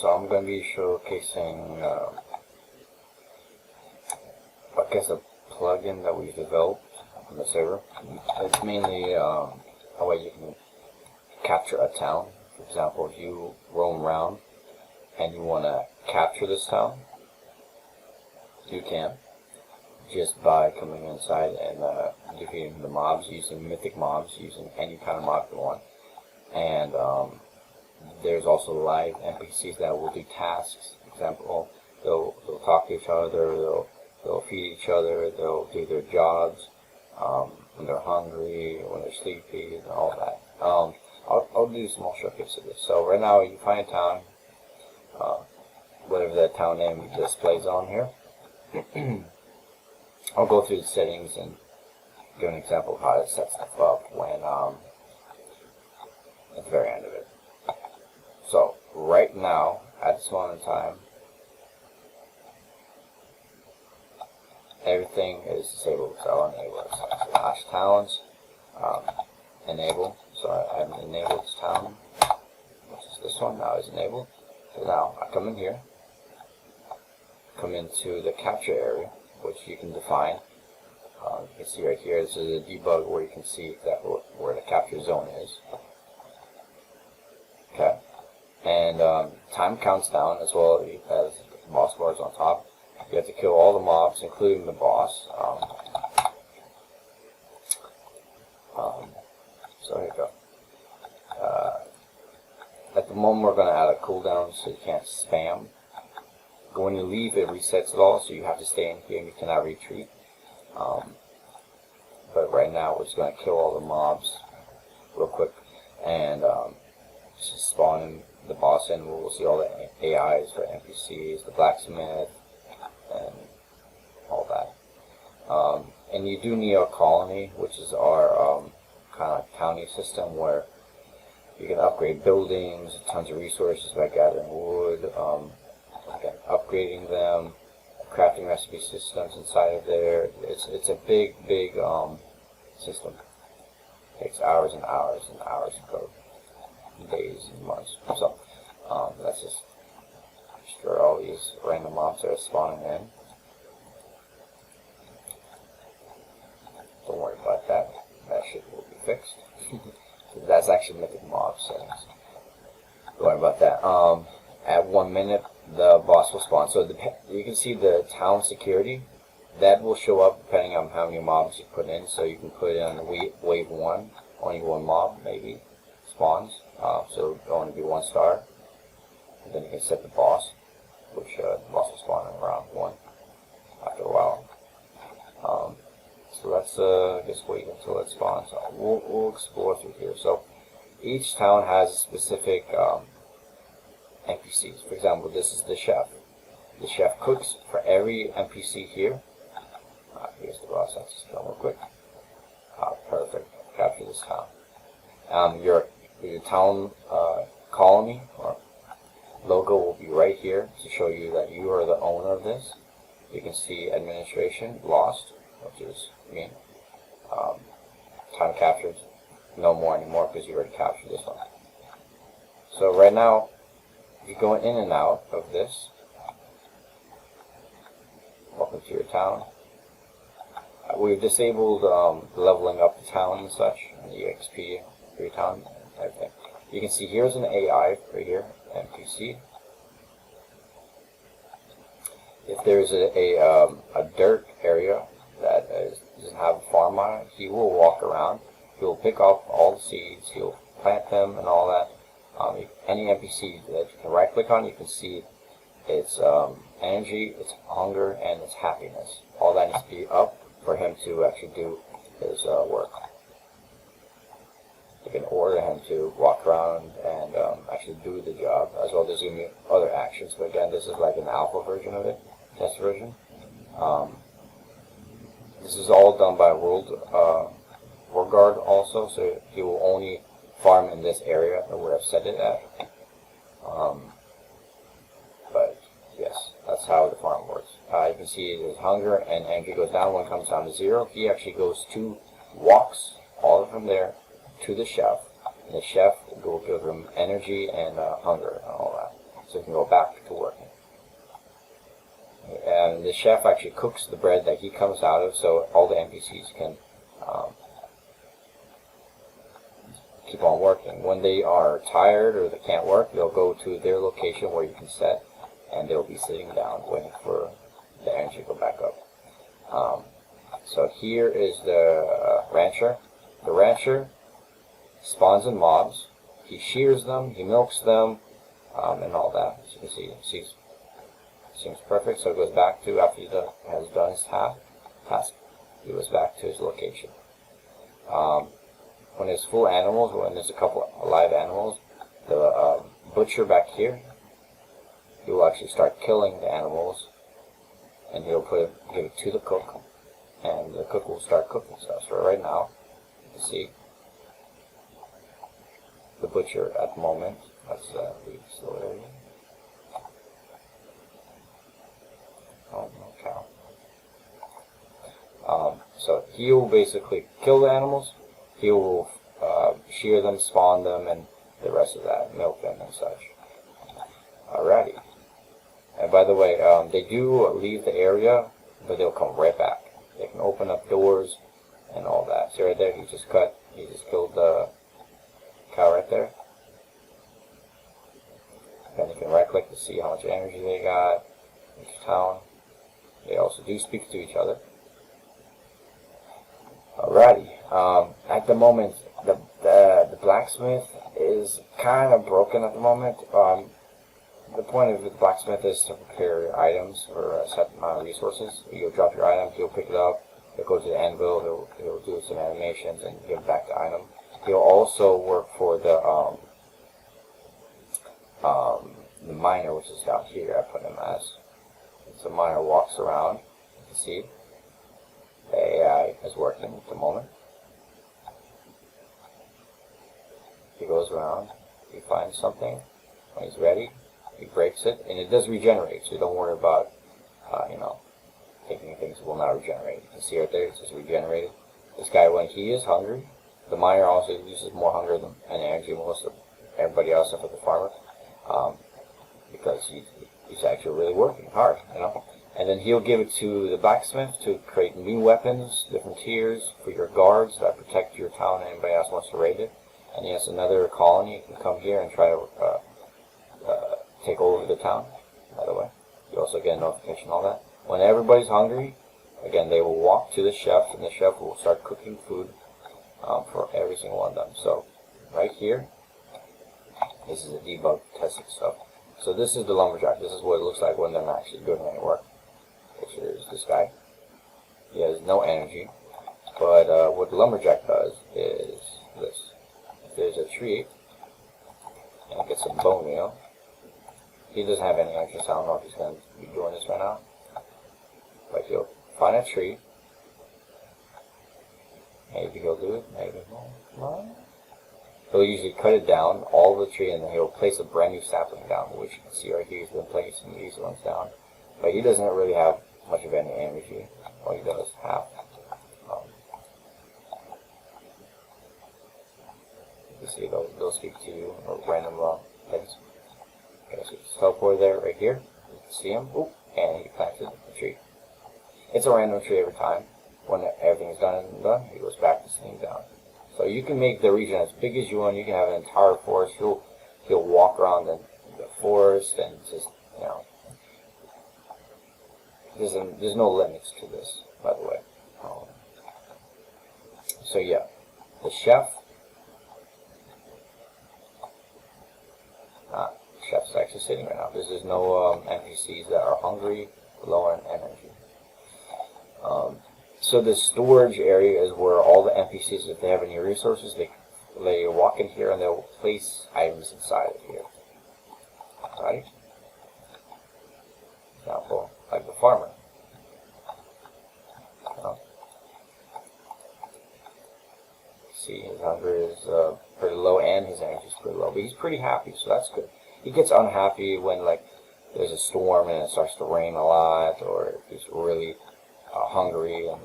So I'm going to be showcasing, I guess, a plugin that we developed on the server. It's mainly a way you can capture a town. For example, if you roam around and you want to capture this town, you can, just by coming inside and defeating the mobs, using mythic mobs, using any kind of mob you want. And there's also live NPCs that will do tasks. For example, they'll talk to each other, they'll feed each other, they'll do their jobs when they're hungry, when they're sleepy, and all that. I'll do a small showcase of this. So right now you find a town, whatever that town name displays on here. I'll go through the settings and give an example of how to set stuff up when at the very end of it. So right now, at this moment in time, everything is disabled, so I'll enable it. So Hash Towns, enable. So I haven't enabled this town, which is this one, now is enabled. So now I come in here, come into the capture area, which you can define. You can see right here, this is a debug where you can see exactly where the capture zone is. Okay, and time counts down as well as the boss bars on top. You have to kill all the mobs, including the boss. So here you go. At the moment, we're going to add a cooldown so you can't spam. When you leave, it resets it all, so you have to stay in here and you cannot retreat. But right now, we're just going to kill all the mobs real quick and just spawn the boss in. We'll see all the AIs for NPCs, the blacksmith, and all that. And you do need a colony, which is our kind of county system where you can upgrade buildings, tons of resources by gathering wood, again, upgrading them, crafting recipe systems inside of there. It's a big system. It takes hours and hours and hours of code, days and months. So let's just destroy all these random mobs that are spawning in. Don't worry about that. That shit will be fixed. That's actually mythic mob settings. Don't worry about that. At 1 minute, the boss will spawn. So you can see the town security. That will show up depending on how many mobs you put in. So you can put in wave 1, only one mob maybe spawns. So it'll only be 1 star. And then you can set the boss, which the boss will spawn in around 1 after a while. So let's just wait until it spawns. We'll explore through here. So each town has specific NPCs. For example, this is the chef. The chef cooks for every NPC here. Here's the boss. Let's just go real quick. Perfect. Capture this town. Your town colony or logo will be right here to show you that you are the owner of this. You can see administration lost, which is me. Time captured, no more anymore because you already captured this one. So right now, you're going in and out of this. Welcome to your town. We've disabled leveling up the town and such, and the EXP for your town, everything. You can see here's an AI right here, NPC. If there's a dirt area that doesn't have a farm on it, he will walk around. He will pick up all the seeds. He'll plant them and all that. Any NPC that you can right click on, you can see its energy, its hunger, and its happiness. All that needs to be up for him to actually do his work. You can order him to walk around and actually do the job, as well as doing other actions. But again, this is like an alpha version of it, test version. This is all done by World Guard also, so he will only farm in this area where I've set it at. But yes, that's how the farm works. You can see his hunger and energy goes down. When it comes down to 0, he actually walks all from there to the chef, and the chef will give him energy and hunger and all that. so he can go back to working. And the chef actually cooks the bread that he comes out of, so all the NPCs can keep on working. When they are tired or they can't work, they'll go to their location where you can set, and they'll be sitting down waiting for the energy to go back up. So here is the rancher. The rancher spawns in mobs. He shears them, he milks them, and all that. As you can see, seems perfect. So it goes back to, after he has done his task, he goes back to his location. When there's full animals, when there's a couple alive animals, the butcher back here, he will actually start killing the animals, and he'll give it to the cook, and the cook will start cooking stuff. So right now, you can see the butcher at the moment. Let's leave slow area. Oh, no cow. So he'll basically kill the animals. He will shear them, spawn them, and the rest of that, milk them and such. Alrighty. And by the way, they do leave the area, but they'll come right back. They can open up doors and all that. See right there, he just killed the cow right there. Then you can right click to see how much energy they got, each town. They also do speak to each other. Alrighty. At the moment, the blacksmith is kind of broken at the moment. The point of the blacksmith is to prepare items for a set amount of resources. You'll drop your item, he'll pick it up, he'll go to the anvil, he'll do some animations and give back the item. He'll also work for the miner, which is down here. I put him as. So the miner walks around. You can see the AI is working at the moment. He goes around, he finds something. When he's ready, he breaks it, and it does regenerate, so don't worry about, taking things that will not regenerate. You can see right there, it says regenerated. This guy, when he is hungry, the miner also uses more hunger and energy than most of everybody else except for the farmer, because he's actually really working hard, And then he'll give it to the blacksmith to create new weapons, different tiers for your guards that protect your town and anybody else wants to raid it. And he has another colony. You can come here and try to take over the town, by the way. You also get a notification, all that. When everybody's hungry, again, they will walk to the chef, and the chef will start cooking food for every single one of them. So, right here, this is the debug testing stuff. So this is the lumberjack. This is what it looks like when they're not actually doing any work. Which is this guy. He has no energy. But what the lumberjack does is this. If there's a tree, and get some bone meal, he doesn't have any energy, so I don't know if he's going to be doing this right now. But he'll find a tree. Maybe he'll do it, maybe no. He'll usually cut it down, all the tree, and then he'll place a brand new sapling down, which you can see right here. He's been placing these ones down. But he doesn't really have much of any energy. All he does have. You can see they'll speak to you, or random things. Okay, so just teleport there, right here. You can see him. Oop, and he planted the tree. It's a random tree every time. When everything's done, he goes back to sitting down. So you can make the region as big as you want. You can have an entire forest. He'll walk around the forest and just, there's no limits to this, by the way. So yeah, the chef. Chef's actually sitting right now. There's no NPCs that are hungry, low on energy. So the storage area is where all the NPCs, if they have any resources, they walk in here and they'll place items inside of here. Right? Example, like the farmer. See, his hunger is pretty low and his energy is pretty low, but he's pretty happy, so that's good. He gets unhappy when there's a storm and it starts to rain a lot, or if he's really hungry and